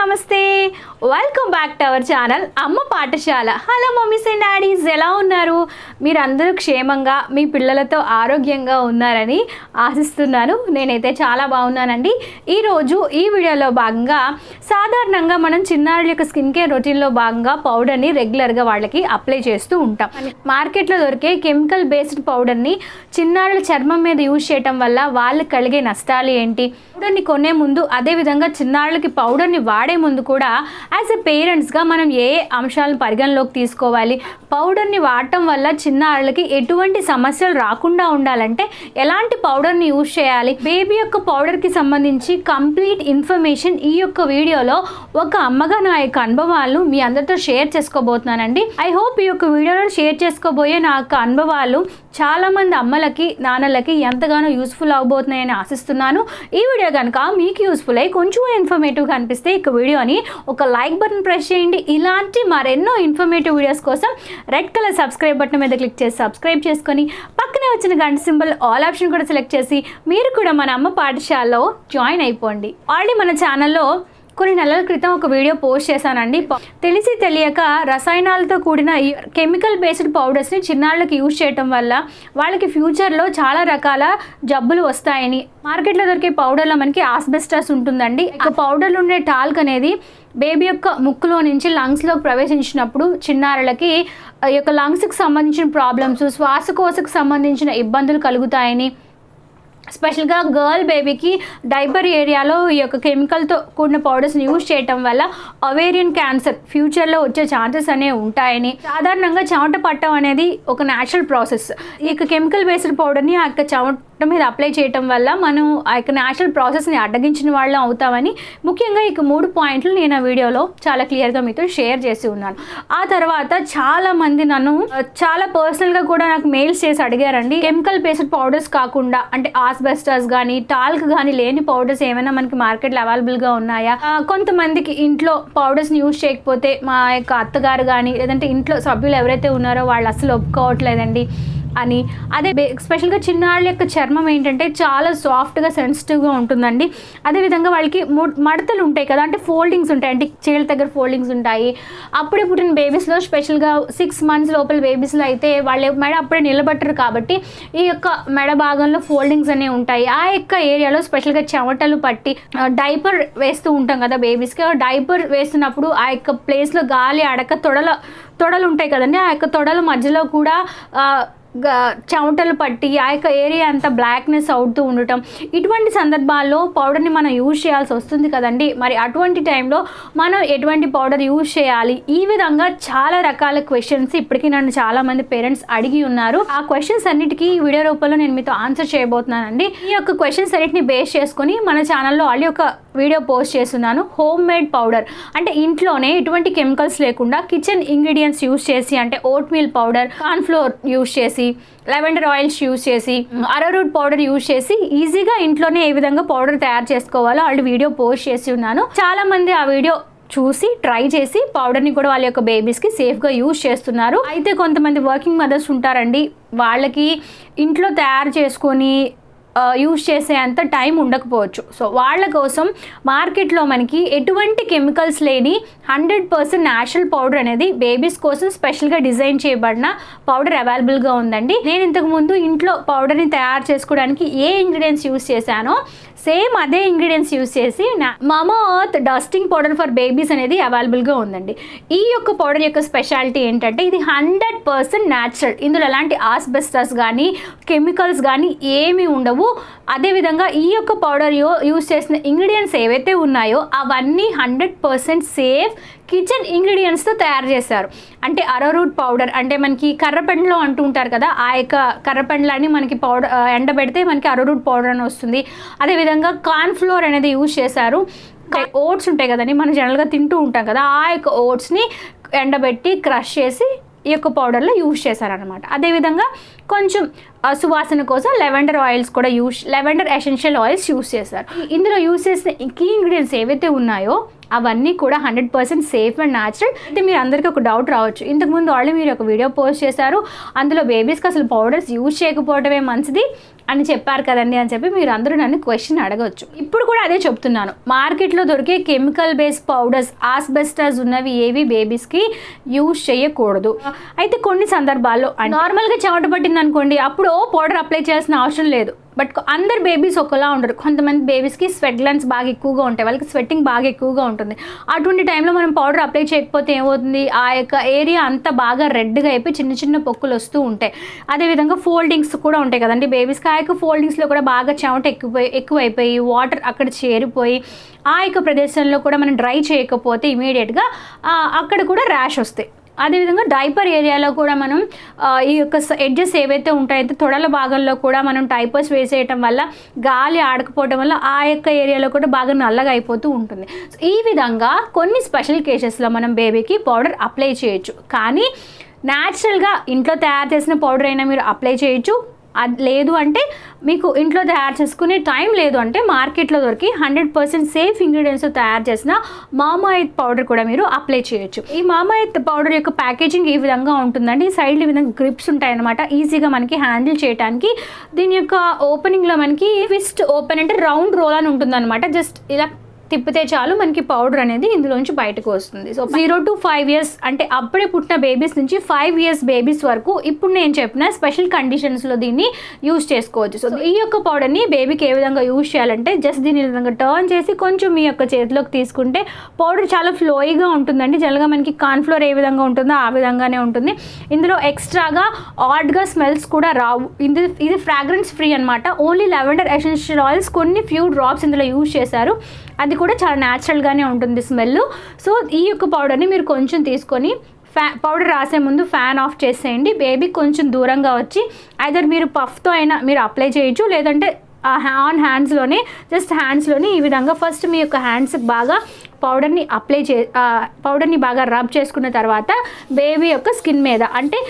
నమస్తే welcome back to our channel అమ్మ పాఠశాల. హలో మమ్మీస్ అండ్ డాడీస్, ఎలా ఉన్నారు? మీరందరూ క్షేమంగా మీ పిల్లలతో ఆరోగ్యంగా ఉన్నారని ఆశిస్తున్నాను. నేనైతే చాలా బాగున్నానండి. ఈరోజు ఈ వీడియోలో భాగంగా సాధారణంగా మనం చిన్నారుల యొక్క స్కిన్ కేర్ రొటీన్లో భాగంగా పౌడర్ని రెగ్యులర్గా వాళ్ళకి అప్లై చేస్తూ ఉంటాం. మార్కెట్లో దొరికే కెమికల్ బేస్డ్ పౌడర్ని చిన్నారుల చర్మం మీద యూజ్ చేయటం వల్ల వాళ్ళకి కలిగే నష్టాలు ఏంటి, పౌడర్ని కొనే ముందు అదేవిధంగా చిన్నారులకి పౌడర్ని వాడే ముందు కూడా యాజ్ ఎ పేరెంట్స్గా మనం ఏ అంశాలను పరిగణలోకి తీసుకోవాలి, పౌడర్ని వాడటం వల్ల చిన్నారులకి ఎటువంటి సమస్యలు రాకుండా ఉండాలంటే ఎలాంటి పౌడర్ని యూజ్ చేయాలి, బేబీ యొక్క పౌడర్కి సంబంధించి కంప్లీట్ ఇన్ఫర్మేషన్ ఈ యొక్క వీడియోలో ఒక అమ్మగా నా యొక్క అనుభవాలను మీ అందరితో షేర్ చేసుకోబోతున్నానండి. ఐ హోప్ ఈ యొక్క వీడియోలో షేర్ చేసుకోబోయే నా యొక్క అనుభవాలు చాలామంది అమ్మలకి నాన్నలకి ఎంతగానో యూస్ఫుల్ అవబోతున్నాయని ఆశిస్తున్నాను. ఈ వీడియో కనుక మీకు యూస్ఫుల్ అయ్యి కొంచెం ఇన్ఫర్మేటివ్గా అనిపిస్తే ఈ వీడియోని ఒక లైక్ బటన్ ప్రెస్ చేయండి. ఇలాంటి మరెన్నో ఇన్ఫర్మేటివ్ వీడియోస్ కోసం రెడ్ కలర్ సబ్స్క్రైబ్ బటన్ మీద క్లిక్ చేసి సబ్స్క్రైబ్ చేసుకొని పక్కనే వచ్చిన గంట సింబల్ ఆల్ ఆప్షన్ కూడా సెలెక్ట్ చేసి మీరు కూడా మన అమ్మ పాఠశాలలో జాయిన్ అయిపోండి. ఆల్రెడీ మన ఛానల్లో కొన్ని నెలల క్రితం ఒక వీడియో పోస్ట్ చేశానండి. తెలిసి తెలియక రసాయనాలతో కూడిన ఈ కెమికల్ బేస్డ్ పౌడర్స్ని చిన్నాళ్ళకి యూజ్ చేయటం వల్ల వాళ్ళకి ఫ్యూచర్లో చాలా రకాల జబ్బులు వస్తాయని. మార్కెట్లో దొరికే పౌడర్లో మనకి ఆస్బెస్టాస్ ఉంటుందండి. ఇక పౌడర్లో ఉండే టాల్క్ అనేది బేబీ యొక్క ముక్కులో నుంచి లంగ్స్లోకి ప్రవేశించినప్పుడు చిన్నారులకి ఈ యొక్క లంగ్స్కి సంబంధించిన ప్రాబ్లమ్స్, శ్వాసకోశకు సంబంధించిన ఇబ్బందులు కలుగుతాయని, స్పెషల్గా గర్ల్ బేబీకి డైపర్ ఏరియాలో ఈ యొక్క కెమికల్తో కూడిన పౌడర్స్ని యూజ్ చేయటం వల్ల ఒవేరియన్ క్యాన్సర్ ఫ్యూచర్లో వచ్చే ఛాన్సెస్ అనేవి ఉంటాయని, సాధారణంగా చెమట పట్టడం అనేది ఒక న్యాచురల్ ప్రాసెస్. ఈ యొక్క కెమికల్ బేస్డ్ పౌడర్ని ఆ యొక్క చెమట మీద అప్లై చేయటం వల్ల మనం ఆ యొక్క న్యాచురల్ ప్రాసెస్ని అడ్డగించిన వాళ్ళం అవుతామని, ముఖ్యంగా ఈ 3 పాయింట్లు నేను ఆ వీడియోలో చాలా క్లియర్గా మీతో షేర్ చేసి ఉన్నాను. ఆ తర్వాత చాలామంది నన్ను చాలా పర్సనల్గా కూడా నాకు మెయిల్స్ చేసి అడిగారండి, కెమికల్ బేస్డ్ పౌడర్స్ కాకుండా అంటే ఆస్బెస్టాస్ కానీ టాల్క్ కానీ లేని పౌడర్స్ ఏమైనా మనకి మార్కెట్లో అవైలబుల్గా ఉన్నాయా, కొంతమందికి ఇంట్లో పౌడర్స్ని యూజ్ చేయకపోతే మా యొక్క అత్తగారు కానీ లేదంటే ఇంట్లో సభ్యులు ఎవరైతే ఉన్నారో వాళ్ళు అసలు ఒప్పుకోవట్లేదండి అని. అదే స్పెషల్గా చిన్నాళ్ళ యొక్క చర్మం ఏంటంటే చాలా సాఫ్ట్గా సెన్సిటివ్గా ఉంటుందండి. అదేవిధంగా వాళ్ళకి మడతలు ఉంటాయి కదా, అంటే ఫోల్డింగ్స్ ఉంటాయి, అంటే చేళ్ళ దగ్గర ఫోల్డింగ్స్ ఉంటాయి. అప్పుడే పుట్టిన బేబీస్లో స్పెషల్గా 6 months లోపల బేబీస్లో అయితే వాళ్ళ మెడ అప్పుడే నిలబట్టరు కాబట్టి ఈ యొక్క మెడ భాగంలో ఫోల్డింగ్స్ అనేవి ఉంటాయి. ఆ యొక్క ఏరియాలో స్పెషల్గా చెమటలు పట్టి డైపర్ వేస్తూ ఉంటాం కదా బేబీస్కి, డైపర్ వేస్తున్నప్పుడు ఆ యొక్క ప్లేస్లో గాలి ఆడక తొడలు ఉంటాయి కదండి, ఆ యొక్క తొడల మధ్యలో కూడా చెమటలు పట్టి ఆ యొక్క ఏరియా అంతా బ్లాక్నెస్ అవుతూ ఉండటం, ఇటువంటి సందర్భాల్లో పౌడర్ని మనం యూజ్ చేయాల్సి వస్తుంది కదండి. మరి అటువంటి టైంలో మనం ఎటువంటి పౌడర్ యూజ్ చేయాలి, ఈ విధంగా చాలా రకాల క్వశ్చన్స్ ఇప్పటికీ నన్ను చాలామంది పేరెంట్స్ అడిగి ఉన్నారు. ఆ క్వశ్చన్స్ అన్నిటికీ ఈ వీడియో రూపంలో నేను మీతో ఆన్సర్ చేయబోతున్నానండి. ఈ యొక్క క్వశ్చన్స్ అన్నిటిని బేస్ చేసుకొని మన ఛానల్లో ఆల్రెడీ ఒక వీడియో పోస్ట్ చేస్తున్నాను. హోమ్ మేడ్ పౌడర్ అంటే ఇంట్లోనే ఎటువంటి కెమికల్స్ లేకుండా కిచెన్ ఇంగ్రీడియంట్స్ యూజ్ చేసి, అంటే vote meal powder, cornflour use చేసి, లెవెండర్ ఆయిల్స్ యూజ్ చేసి, అరోరూట్ పౌడర్ యూజ్ చేసి ఈజీగా ఇంట్లోనే ఏ విధంగా పౌడర్ తయారు చేసుకోవాలో ఆల్రెడీ వీడియో పోస్ట్ చేసి ఉన్నాను. చాలా మంది ఆ వీడియో చూసి ట్రై చేసి పౌడర్ని కూడా వాళ్ళ యొక్క బేబీస్కి సేఫ్గా యూజ్ చేస్తున్నారు. అయితే కొంతమంది వర్కింగ్ మదర్స్ ఉంటారండి, వాళ్ళకి ఇంట్లో తయారు చేసుకొని యూజ్ చేసే అంత టైం ఉండకపోవచ్చు. సో వాళ్ళ కోసం మార్కెట్లో మనకి ఎటువంటి కెమికల్స్ లేని 100% న్యాచురల్ పౌడర్ అనేది బేబీస్ కోసం స్పెషల్గా డిజైన్ చేయబడిన పౌడర్ అవైలబుల్గా ఉందండి. నేను ఇంతకుముందు ఇంట్లో పౌడర్ని తయారు చేసుకోవడానికి ఏ ఇంగ్రీడియంట్స్ యూజ్ చేశానో సేమ్ అదే ఇంగ్రీడియంట్స్ యూజ్ చేసి మామా earth dusting powder for babies అనేది అవైలబుల్గా ఉందండి. ఈ యొక్క పౌడర్ యొక్క స్పెషాలిటీ ఏంటంటే ఇది 100% న్యాచురల్. ఇందులో ఎలాంటి ఆస్బెస్టాస్ కానీ కెమికల్స్ కానీ ఏమీ ఉండవు. అదేవిధంగా ఈ యొక్క పౌడర్ యూజ్ చేసిన ఇంగ్రీడియంట్స్ ఏవైతే ఉన్నాయో అవన్నీ 100% సేఫ్ కిచెన్ ఇంగ్రీడియంట్స్తో తయారు చేశారు. అంటే అరోరూట్ పౌడర్ అంటే మనకి కర్రపెండలో అంటూ ఉంటారు కదా, ఆ యొక్క కర్రపెండలని మనకి పౌడర్ ఎండబెడితే మనకి అరోరూట్ పౌడర్ అని వస్తుంది. అదేవిధంగా కార్న్ఫ్లోర్ అనేది యూజ్ చేశారు. ఓట్స్ ఉంటాయి కదండి, మనం జనరల్గా తింటూ ఉంటాం కదా, ఆ యొక్క ఓట్స్ని ఎండబెట్టి క్రష్ చేసి ఈ యొక్క పౌడర్లో యూజ్ చేశారనమాట. అదేవిధంగా కొంచెం సువాసన కోసం లెవెండర్ ఎసెన్షియల్ ఆయిల్స్ యూస్ చేస్తారు. ఇందులో యూస్ చేసిన కీ ఇంగ్రీడియంట్స్ ఏవైతే ఉన్నాయో అవన్నీ కూడా 100% సేఫ్ అండ్ న్యాచురల్. అయితే మీరు అందరికీ ఒక డౌట్ రావచ్చు, ఇంతకుముందు ఆల్రెడీ మీరు ఒక వీడియో పోస్ట్ చేశారు, అందులో బేబీస్కి అసలు పౌడర్స్ యూజ్ చేయకపోవడమే మంచిది అని చెప్పారు కదండి అని చెప్పి మీరు అందరూ నన్ను క్వశ్చన్ అడగవచ్చు. ఇప్పుడు కూడా అదే చెప్తున్నాను, మార్కెట్లో దొరికే కెమికల్ బేస్డ్ పౌడర్స్, ఆస్బెస్టాస్ ఉన్నవి ఏవి బేబీస్కి యూజ్ చేయకూడదు. అయితే కొన్ని సందర్భాల్లో నార్మల్గా చెమట పట్టింది అనుకోండి, అప్పుడు పౌడర్ అప్లై చేయాల్సిన అవసరం లేదు. బట్ అందరు బేబీస్ ఒకలా ఉండరు. కొంతమంది బేబీస్కి స్వెట్ గ్లాండ్స్ బాగా ఎక్కువగా ఉంటాయి, వాళ్ళకి స్వెట్టింగ్ బాగా ఎక్కువగా ఉంటుంది. అటువంటి టైంలో మనం పౌడర్ అప్లై చేయకపోతే ఏమవుతుంది, ఆ యొక్క ఏరియా అంతా బాగా రెడ్గా అయిపోయి చిన్న చిన్న పొక్కులు వస్తూ ఉంటాయి. అదేవిధంగా ఫోల్డింగ్స్ కూడా ఉంటాయి కదండి బేబీస్కి, ఆ యొక్క ఫోల్డింగ్స్లో కూడా బాగా చెమట ఎక్కువైపోయి వాటర్ అక్కడ చేరిపోయి ఆ యొక్క ప్రదేశంలో కూడా మనం డ్రై చేయకపోతే ఇమీడియట్గా అక్కడ కూడా ర్యాష్ వస్తాయి. అదేవిధంగా డైపర్ ఏరియాలో కూడా మనం ఈ యొక్క ఎడ్జెస్ ఏవైతే ఉంటాయో తొడల భాగంలో కూడా మనం డైపర్స్ వేసేయటం వల్ల గాలి ఆడకపోవడం వల్ల ఆ యొక్క ఏరియాలో కూడా బాగా నల్లగా అయిపోతూ ఉంటుంది. ఈ విధంగా కొన్ని స్పెషల్ కేసెస్లో మనం బేబీకి పౌడర్ అప్లై చేయొచ్చు. కానీ న్యాచురల్గా ఇంట్లో తయారు చేసిన పౌడర్ అయినా మీరు అప్లై చేయొచ్చు. అది లేదు అంటే మీకు ఇంట్లో తయారు చేసుకునే టైం లేదు అంటే మార్కెట్లో దొరికి 100% సేఫ్ ఇంగ్రీడియంట్స్ తయారు చేసిన మామా ఎర్త్ పౌడర్ కూడా మీరు అప్లై చేయొచ్చు. ఈ మామా ఎర్త్ పౌడర్ యొక్క ప్యాకేజింగ్ ఈ విధంగా ఉంటుందండి. సైడ్లో ఈ విధంగా గ్రిప్స్ ఉంటాయన్నమాట, ఈజీగా మనకి హ్యాండిల్ చేయడానికి. దీని యొక్క ఓపెనింగ్లో మనకి ట్విస్ట్ ఓపెన్ అంటే రౌండ్ రోల్ అని ఉంటుందన్నమాట. జస్ట్ ఇలా తిప్పితే చాలు మనకి పౌడర్ అనేది ఇందులోంచి బయటకు వస్తుంది. సో 0 to 5 years అంటే అప్పుడే పుట్టిన బేబీస్ నుంచి 5 years బేబీస్ వరకు ఇప్పుడు నేను చెప్పిన స్పెషల్ కండిషన్స్లో దీన్ని యూజ్ చేసుకోవచ్చు. సో ఈ యొక్క పౌడర్ని బేబీకి ఏ విధంగా యూజ్ చేయాలంటే జస్ట్ దీన్ని ఈ విధంగా టర్న్ చేసి కొంచెం మీ యొక్క చేతిలోకి తీసుకుంటే పౌడర్ చాలా ఫ్లోయిగా ఉంటుందండి. జనరల్గా మనకి కార్న్ఫ్లోర్ ఏ విధంగా ఉంటుందో ఆ విధంగానే ఉంటుంది. ఇందులో ఎక్స్ట్రాగా ఆడ్గా స్మెల్స్ కూడా రావు. ఇది ఫ్రాగ్రెన్స్ ఫ్రీ అనమాట. ఓన్లీ లెవెండర్ ఎసెన్షియల్ ఆయిల్స్ కొన్ని ఫ్యూ డ్రాప్స్ ఇందులో యూజ్ చేశారు. అది కూడా చాలా న్యాచురల్గానే ఉంటుంది స్మెల్. సో ఈ యొక్క పౌడర్ని మీరు కొంచెం తీసుకొని పౌడర్ రాసే ముందు ఫ్యాన్ ఆఫ్ చేసేయండి. బేబీ కొంచెం దూరంగా వచ్చి ఐదర్ మీరు పఫ్తో అయినా మీరు అప్లై చేయొచ్చు, లేదంటే ఆన్ హ్యాండ్స్లోనే ఈ విధంగా ఫస్ట్ మీ యొక్క హ్యాండ్స్కి బాగా పౌడర్ని బాగా రబ్ చేసుకున్న తర్వాత బేబీ యొక్క స్కిన్ మీద, అంటే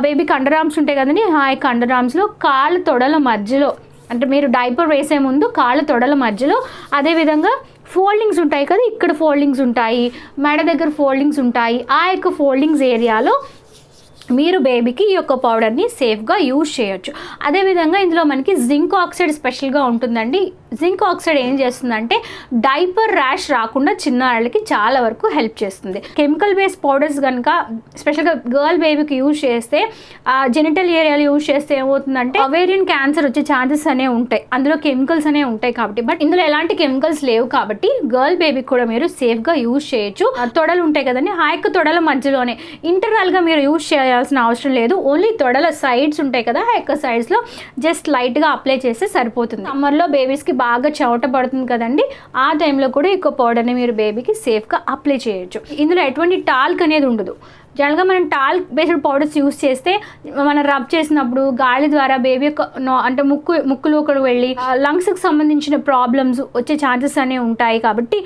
బేబీకి అండర్ ఆర్మ్స్ ఉంటాయి కదండి, ఆ యొక్క అండర్ ఆర్మ్స్లో కాళ్ళ తొడల మధ్యలో, అంటే మీరు డైపర్ వేసే ముందు కాళ్ళ తొడల మధ్యలో, అదేవిధంగా ఫోల్డింగ్స్ ఉంటాయి కదా, ఇక్కడ ఫోల్డింగ్స్ ఉంటాయి, మెడ దగ్గర ఫోల్డింగ్స్ ఉంటాయి, ఆ యొక్క ఫోల్డింగ్స్ ఏరియాలో మీరు బేబీకి ఈ యొక్క పౌడర్ని సేఫ్గా యూజ్ చేయొచ్చు. అదేవిధంగా ఇందులో మనకి జింక్ ఆక్సైడ్ స్పెషల్గా ఉంటుందండి. జింక్ ఆక్సైడ్ ఏం చేస్తుందంటే డైపర్ ర్యాష్ రాకుండా చిన్నాళ్ళకి చాలా వరకు హెల్ప్ చేస్తుంది. కెమికల్ బేస్డ్ పౌడర్స్ కనుక స్పెషల్గా గర్ల్ బేబీకి యూజ్ చేస్తే, జెనిటల్ ఏరియాలో యూజ్ చేస్తే ఏమవుతుందంటే ఒవేరియన్ క్యాన్సర్ వచ్చే ఛాన్సెస్ అనేవి ఉంటాయి. అందులో కెమికల్స్ అనేవి ఉంటాయి కాబట్టి. బట్ ఇందులో ఎలాంటి కెమికల్స్ లేవు కాబట్టి గర్ల్ బేబీకి కూడా మీరు సేఫ్గా యూజ్ చేయొచ్చు. తొడలు ఉంటాయి కదండి, ఆ యొక్క తొడల మధ్యలోనే ఇంటర్నల్గా మీరు యూజ్ చేయాల్సిన అవసరం లేదు. ఓన్లీ తొడల సైడ్స్ ఉంటాయి కదా, ఆ యొక్క సైడ్స్లో జస్ట్ లైట్గా అప్లై చేస్తే సరిపోతుంది. సమ్మర్లో బేబీస్కి బాగా చెమట పడుతుంది కదండి, ఆ టైంలో కూడా ఈ పౌడర్ని మీరు బేబీకి సేఫ్గా అప్లై చేయొచ్చు. ఇందులో ఎటువంటి టాల్క్ అనేది ఉండదు. జనరల్గా మనం టాల్క్ బేస్డ్ పౌడర్స్ యూస్ చేస్తే మనం రబ్ చేసినప్పుడు గాలి ద్వారా బేబీ యొక్క అంటే ముక్కులోకి వెళ్ళి లంగ్స్కి సంబంధించిన ప్రాబ్లమ్స్ వచ్చే ఛాన్సెస్ అనేవి ఉంటాయి. కాబట్టి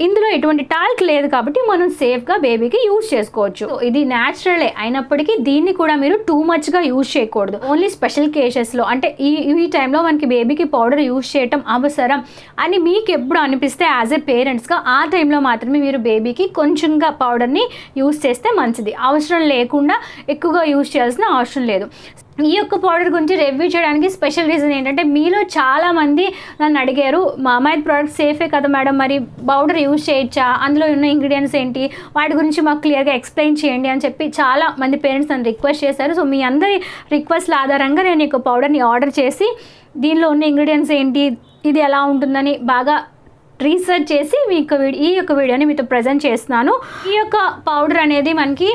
ఇందులో ఎటువంటి టాల్క్ లేదు కాబట్టి మనం సేఫ్గా బేబీకి యూజ్ చేసుకోవచ్చు. ఇది న్యాచురలే అయినప్పటికీ దీన్ని కూడా మీరు టూ మచ్గా యూజ్ చేయకూడదు. ఓన్లీ స్పెషల్ కేసెస్లో, అంటే ఈ టైంలో మనకి బేబీకి పౌడర్ యూజ్ చేయటం అవసరం అని మీకు ఎప్పుడు అనిపిస్తే యాజ్ ఏ పేరెంట్స్గా ఆ టైంలో మాత్రమే మీరు బేబీకి కొంచెంగా పౌడర్ని యూజ్ చేస్తే మంచిది. అవసరం లేకుండా ఎక్కువగా యూజ్ చేయాల్సిన అవసరం లేదు. ఈ యొక్క పౌడర్ గురించి రివ్యూ చేయడానికి స్పెషల్ రీజన్ ఏంటంటే మీలో చాలామంది నన్ను అడిగారు, మామా ఎర్త్ ప్రోడక్ట్ సేఫే కదా మేడం, మరి పౌడర్ యూజ్ చేయొచ్చా, అందులో ఉన్న ఇంగ్రీడియంట్స్ ఏంటి, వాటి గురించి మాకు క్లియర్గా ఎక్స్ప్లెయిన్ చేయండి అని చెప్పి చాలా మంది పేరెంట్స్ నన్ను రిక్వెస్ట్ చేశారు. సో మీ అందరి రిక్వెస్ట్ల ఆధారంగా నేను ఈ యొక్క పౌడర్ని ఆర్డర్ చేసి దీనిలో ఉన్న ఇంగ్రీడియంట్స్ ఏంటి, ఇది ఎలా ఉంటుందని బాగా రీసెర్చ్ చేసి మీకు ఈ యొక్క వీడియోని మీతో ప్రజెంట్ చేస్తున్నాను. ఈ యొక్క పౌడర్ అనేది మనకి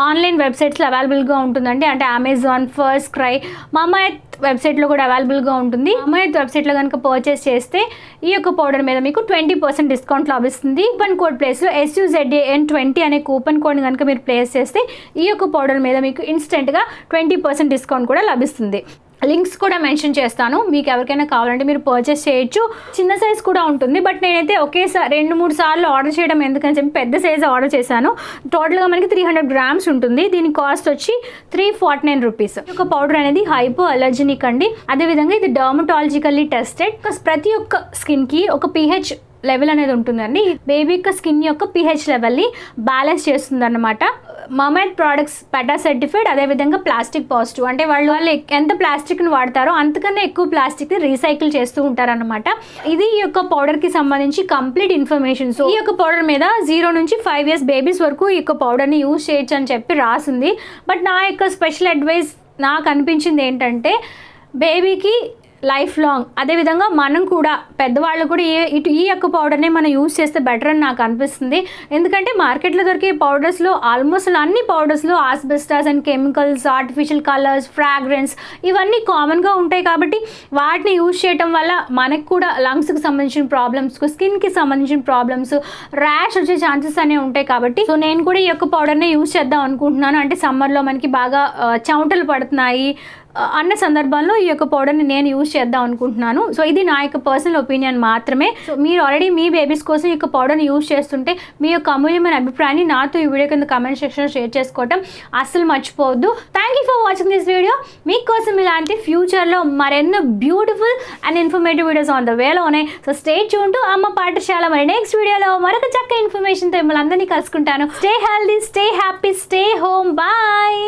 ఆన్లైన్ వెబ్సైట్స్లో అవైలబుల్గా ఉంటుందండి. అంటే అమెజాన్, ఫస్ట్ క్రై, మామా ఎర్త్ వెబ్సైట్లో కూడా అవైలబుల్గా ఉంటుంది. మామా ఎర్త్ వెబ్సైట్లో కనుక పర్చేస్ చేస్తే ఈ యొక్క పౌడర్ మీద మీకు 20% డిస్కౌంట్ లభిస్తుంది. కూపన్ కోడ్ ప్లేస్లో SUZAN20 అనే కూపన్ కోడ్ని కనుక మీరు ప్లేస్ చేస్తే ఈ యొక్క పౌడర్ మీద మీకు ఇన్స్టెంట్గా 20% డిస్కౌంట్ కూడా లభిస్తుంది. లింక్స్ కూడా మెన్షన్ చేస్తాను, మీకు ఎవరికైనా కావాలంటే మీరు పర్చేస్ చేయొచ్చు. చిన్న సైజ్ కూడా ఉంటుంది, బట్ నేనైతే ఒకేసారి 2-3 సార్లు ఆర్డర్ చేయడం ఎందుకని చెప్పి పెద్ద సైజ్ ఆర్డర్ చేశాను. టోటల్గా మనకి 300 grams ఉంటుంది. దీని కాస్ట్ వచ్చి 349 రూపీస్. ఒక పౌడర్ అనేది హైపో అలర్జెనిక్ అండి. అదేవిధంగా ఇది డర్మటాలజికల్లీ టెస్టెడ్. ప్రతి ఒక్క స్కిన్కి ఒక pH లెవెల్ అనేది ఉంటుందండి. బేబీ యొక్క స్కిన్ యొక్క pH లెవెల్ని బ్యాలెన్స్ చేస్తుంది అన్నమాట. మమైడ్ ప్రోడక్ట్స్ పెటా సర్టిఫైడ్, అదేవిధంగా ప్లాస్టిక్ పాజిటివ్. అంటే వాళ్ళు ఎంత ప్లాస్టిక్ని వాడతారో అంతకన్నా ఎక్కువ ప్లాస్టిక్ని రీసైకిల్ చేస్తూ ఉంటారనమాట. ఇది ఈ యొక్క పౌడర్కి సంబంధించి కంప్లీట్ ఇన్ఫర్మేషన్. సో ఈ యొక్క పౌడర్ మీద 0 నుంచి 5 years బేబీస్ వరకు ఈ యొక్క పౌడర్ని యూజ్ చేయొచ్చు అని చెప్పి రాసింది. బట్ నా యొక్క స్పెషల్ అడ్వైస్ నాకు అనిపించింది ఏంటంటే, బేబీకి లైఫ్ లాంగ్, అదేవిధంగా మనం కూడా పెద్దవాళ్ళు కూడా ఈ యొక్క పౌడర్ని మనం యూజ్ చేస్తే బెటర్ అని నాకు అనిపిస్తుంది. ఎందుకంటే మార్కెట్లో దొరికే పౌడర్స్లో ఆల్మోస్ట్ అన్ని పౌడర్స్లో asbestos and chemicals, artificial colours, fragrance ఇవన్నీ కామన్గా ఉంటాయి. కాబట్టి వాటిని యూజ్ చేయడం వల్ల మనకు కూడా లంగ్స్కి సంబంధించిన ప్రాబ్లమ్స్, స్కిన్కి సంబంధించిన ప్రాబ్లమ్స్, ర్యాష్ వచ్చే ఛాన్సెస్ అనేవి ఉంటాయి. కాబట్టి సో నేను కూడా ఈ యొక్క పౌడర్ని యూజ్ చేద్దాం అనుకుంటున్నాను. అంటే సమ్మర్లో మనకి బాగా చెమటలు పడుతున్నాయి అన్న సందర్భంలో ఈ యొక్క పౌడర్ని నేను యూజ్ చేద్దాం అనుకుంటున్నాను. సో ఇది నా యొక్క పర్సనల్ ఒపీనియన్ మాత్రమే. సో మీరు ఆల్రెడీ మీ బేబీస్ కోసం ఈ యొక్క పౌడర్ని యూజ్ చేస్తుంటే మీ యొక్క అమూల్యమైన అభిప్రాయాన్ని నాతో ఈ వీడియో కింద కమెంట్ సెక్షన్లో షేర్ చేసుకోవడం అస్సలు మర్చిపోవద్దు. Thank you for watching this video. మీకోసం ఇలాంటి ఫ్యూచర్లో మరెన్నో beautiful and informative videos on the వేలో ఉన్నాయి. సో స్టే ట్యూన్ టు అమ్మ పాఠశాల. మరి నెక్స్ట్ వీడియోలో మరొక చక్కని ఇన్ఫర్మేషన్తో మిమ్మల్ని అందరినీ కలుసుకుంటాను. Stay healthy, stay happy, stay home. Bye.